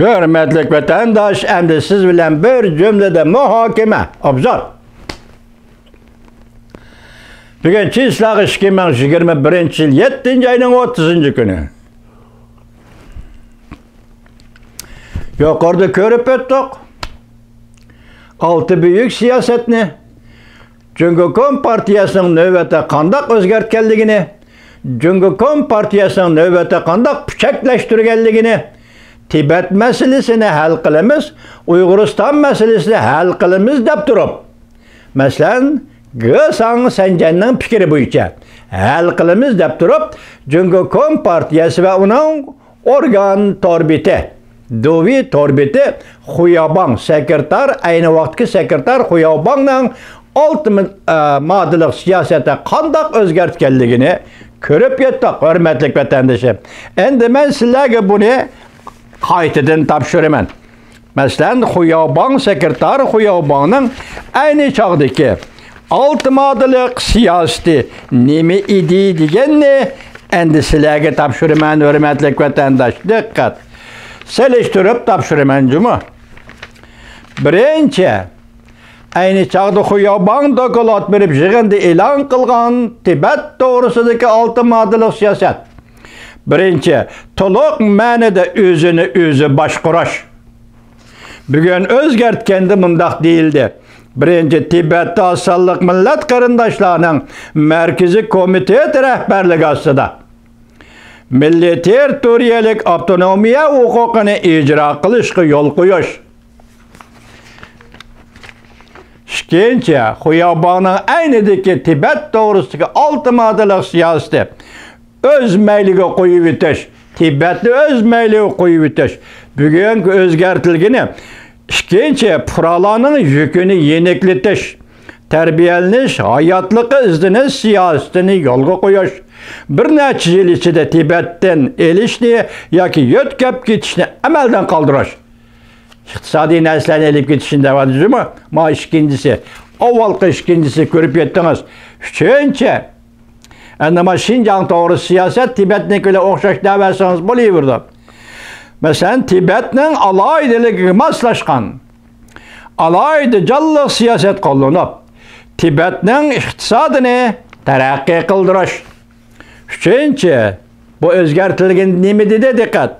Hürmetlik vatandaş, endi siz bilen bir cümlede muhakeme, obzor. Bugün çislak 2021 yıl 7. ayının 30. günü. Yukarıda körüp öttük. 6 büyük siyasetini, Cumhuriyet Partiyasının növbete kandak özgertkenligini, Cumhuriyet Partiyasının növbete kandak püçekleştirgenligini, Tibet meselesini hal kılımız, Uyguristan meselesini hal kılımız dep durup, meselen Gısan Sencen'nin fikri boyunca hal kılımız dep durup, Cumhuriyet Partiyası ve onun organ torbiti, Dovi torbiti Xuyabang sekreter, aynı vaktki sekreter Xuyabang'ın maddelik siyasete kandak özgertkenligini körüp yettik, hürmetlik vatandaşım. Endi ben sizlerge bunu qaytadan tapşırıman. Mesela Xuyabang sekreter Xuyabang'ın aynı çağdaki maddelik siyaseti nemi idi degenini endi sizlerge tapşırıman, hürmetlik vatandaş. Dikkat. Seliştirip tapşırıman cuma. Birinci, aynı çağda Xuyabang dokulat verip jığında elan kılgan Tibet doğrusudaki maddelik siyaset. Birinci, toluk manada özünü başquraş. Bugün özgertkendi mundaq değildi. Birinci, Tibet'te asallık millet qarindaşlarının Merkezi Komitet rehberlik aslında. Milli territoriyelik avtonomiya hukukunu icra kılışkı yol koyuş. İkinci, Xuyabang'ın aynıdaki Tibet doğrusundaki maddelik siyaseti öz meylige koyu bitiş. Tibet'te öz meylige koyu bitiş. Bugün özgertilgini ikinci, Puralanın yükünü yenikletiş. Terbiyeliniş, hayatlık izdiniz siyasetini yolga koyuş. Bir neçe yıl içinde Tibet'ten elişni yaki yötkep gitişini emelden kaldırış. İktisadi neslen elip gitişinde var değil mi? Ma ikincisi, ovalkı ikincisi görüp yettiniz. Üçüncü, ama Şincan doğru siyaset Tibet'ne öyle okşaş deverseniz buluyor burada. Mesela Tibet'nin alaydilik maslaşkan, alaydı callık siyaset kullanıp, Tibet'nin iktisadını terakki kıldırış. Üçüncü, bu özgertilgin nimidi de dikkat.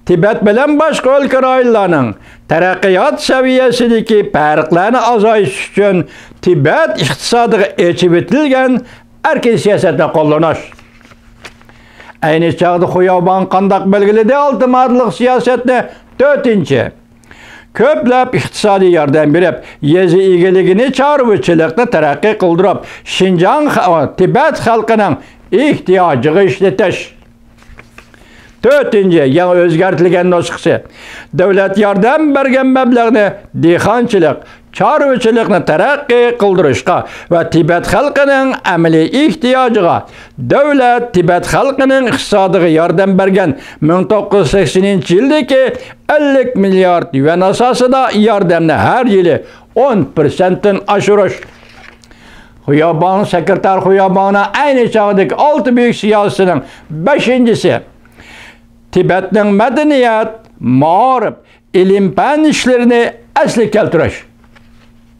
Tibet bilen başka ülke raylarının terakkiyat seviyesindeki farklarını azayış için Tibet iktisadı geçibitilgen erken siyasetine kullanış. Aynı çağda Xuyabang kandak belgili de maddelik siyasetine. Dördüncü, köplep iktisadi yardım verip, yezi ilgiligini çarvıçılıkta terakki kıldırıp, Şincan, Tibet halkının ihtiyacı işletiş. Dördüncü, yani özgertilgen nüskisi. Devlet yardım bergen meblağını dehqonchilik, chorvachilikni terakki kıldırışqa ve Tibet halkının amaliy ihtiyacıga devlet Tibet halkının iqtisodiga yardım bergen 1980-yildagi 50 milyard yuan asosida yordamni her yili 10%'dan oshirish. Xuyabang sekreter Xuyabang'ın aynı çağdaki 6 büyük siyasının 5'incisi Tibet'nin medeniyet, mağarip, ilim-fen işlerini asli keltiriş.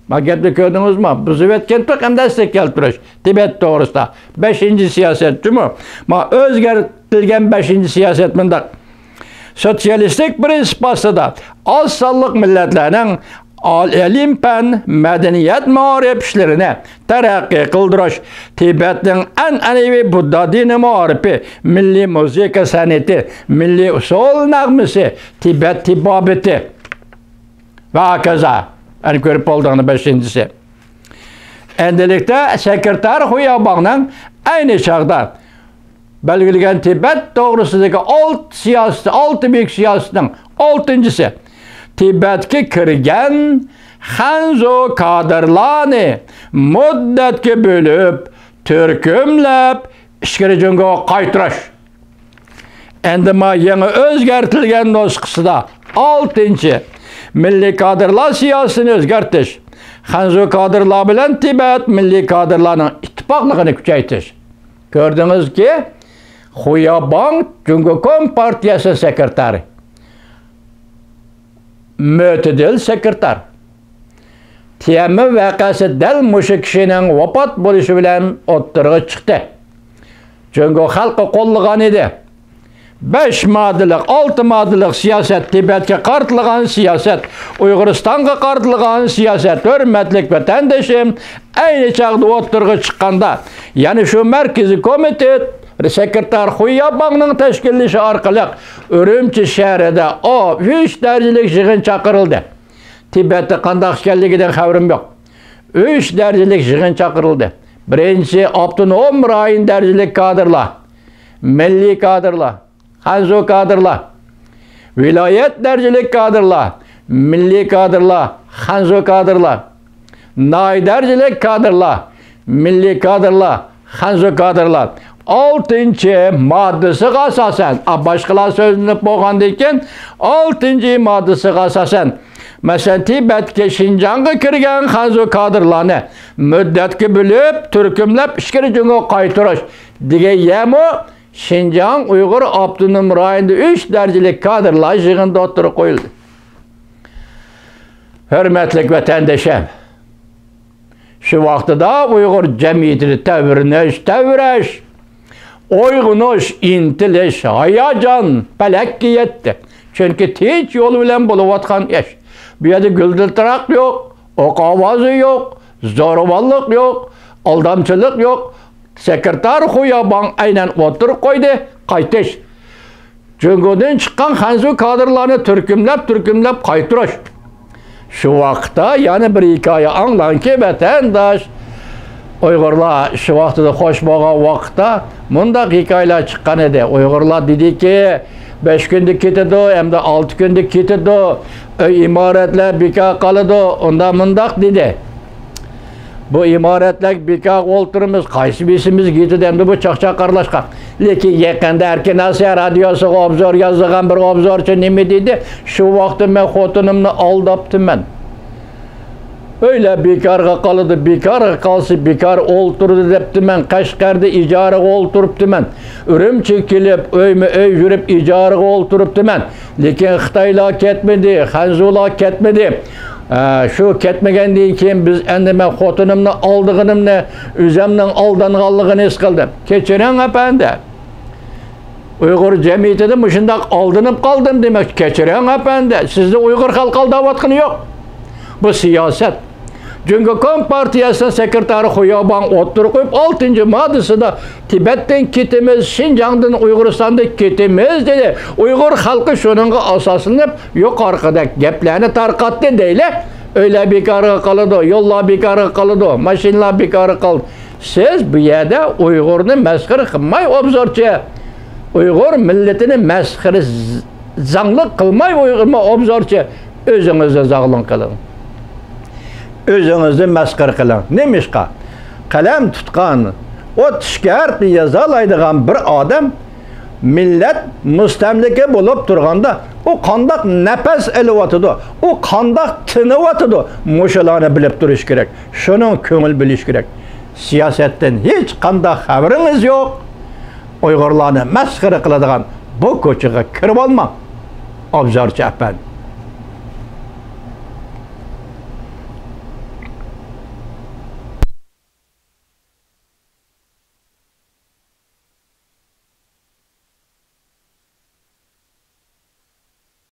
Bak gepni gördünüz mü? Bizi etkendik hem de asli keltiriş. Tibet doğrusunda. 5. siyaset değil mi? Ma özgertilgen 5. siyaset mındak. Sosyalistik prinsip aslında az sallık milletlerinin ilim-fen, medeniyet mağarip işlerine terakki kıldırış. Tibet'in en anevi Buddha dini mağaripi, milli müzik sanatı, milli usul nağmisi, Tibet tibabeti ve hakaza. En görüp olduğunu 5.'si. Endilikte sekreter Xuyabang'ın aynı çağda belgilegen Tibet doğrusundaki 6 büyük siyasetin 6.'si. Tibet'e kirgen Hanzo kadırlarını müddetki bölüp, türkümlep, işgiricunga qaytırış. Endima yeni özgertilgen nüskisi da 6. Milli kadırlar siyasetini özgertiş. Hanzo kadırlar bilen Tibet milli kadırlarının ittifaqlığını küçeytiş. Gördünüz ki Xuyabang Cumhuriyet Partiyası sekreteri. Mötedil sekretar. Tiyemi vakası dal muşu kişinin vafat buluşu bilen o'ttirg'i chiqdi. Çünkü halkı qo'llagan edi. 5 maddelik, 6 maddelik siyaset, Tibet'e qartılgan siyaset, Uyg'uristonga qartılgan siyaset, hürmetlik vatandaşım, aynı çağda o'ttirg'i chiqqanda, yani şu merkezi komitet, sekreter Xuyabang'ның teşkillişi arqalıq Ürümçi şehrida 3 derecelik yig'in chaqirildi. Tibet'te qandaq ekanligidan xabarim yo'q. 3 derecelik yig'in chaqirildi. Birinchi avtonom rayon derecelik kadrlar, milliy kadrlar, Hanzo kadrlar, viloyat derecelik kadrlar, milliy kadrlar, Hanzo kadrlar, nay derecelik kadrlar, milliy kadrlar, Hanzo kadrlar. 6. maddesiga asosan, boshqalar so'zlanib bo'lgandan keyin 6. maddesiga asosan Mesela Tibet'e Şinjan'a kirgen Hanzo kadrlarını müddetki bölüp, türkümlep, işkiri cüngü qaytırış. Dige yemu Şinjan Uygur Abdunum rayında 3 derecelik kadrlar yığında oturup koyuldu. Hürmetlik vatandaşım, şu vaxtıda Uygur cemiyetini tevriniş, oygunuş, intiliş, hayacan, pelekki yetti. Çünkü hiç yolu bilen buluvatkan eş. Bir yerde güldürtrak yok, ok avazı yok, zorbalık yok, aldamçılık yok. Sekreter Xuyabang aynen oturup koydu, qaytış. Çünküden çıkan Hanzo kadrlarını türkümlep qaytırış. Şu vaxtta yani bir hikaye anlan ki vatandaş, Uygurlar şu vaxtıda hoş boğan vaxtta mundaq hikayeler çıkan edi. Uygurlar dedi ki 5 günlük ketedi, hem de 6 günlük ketedi. İmaretler bika kalıdı, onda mundaq dedi. Bu imaretler bika olturumuz, qaysi besimiz ketedi, hem de bu çaqçaq arlaşqa. Lekin yakında Erkin Asiya radyosu obzor yazılan bir obzorchi neme dedi? Şu vaxtı ben xotinimni aldaptım ben. Öyle bekarga kalıdı, bekarga kalsı, bekar olturdu depti ben. Kaşgar'da icaraga olturuptu ben. Ürümçi kelip, öyme öy yürüp icaraga olturuptu ben. Lekin Xitaylar ketmedi, Hanzolar ketmedi. Şu ketmegenden keyin biz endi men xotinimni aldığınımni, üzemnin aldanganligini his qildim. Kechiring efendi. Uygur cemiyetinde muşundaq aldınıp kaldım demek. Kechiring efendi. Sizde Uygur halkı aldavatqını yok. Bu siyaset. Çünkü Kom Partiyası'nın sekreteri Xuyabang oturup koyup 6. maddesinde Tibet'ten ketimiz, Şinjan'dan Uyguristan'dan ketimiz dedi. Uygur halkı şunun asasını yok arkada geplerini tarqattı değil. Öyle bekarı kalıdı, yollar bekarı kalıdı, maşinlar bekarı kalıdı. Siz bu yerde Uygur'unu meskiri kılmay obzorchi. Uygur milletini meskiri zanglık kılmay Uygur'u obzorchi. Özünüzü zağlın kılın. Özünüzü meskir kılın. Nemişka? Kalem tutkan, o tişkert yazalaydıgan bir adam millet müstemlike bulup durganda o kandak nefes elivatıdı, o kandak tınıvatıdı. Muşalarını bilip duruş gerek. Şunun köngül biliş gerek. Siyasetten hiç kandak haberiniz yok. Uygurlarını meskir kılıdığan bu koçuğa kirip olma. Obzorchi efendi.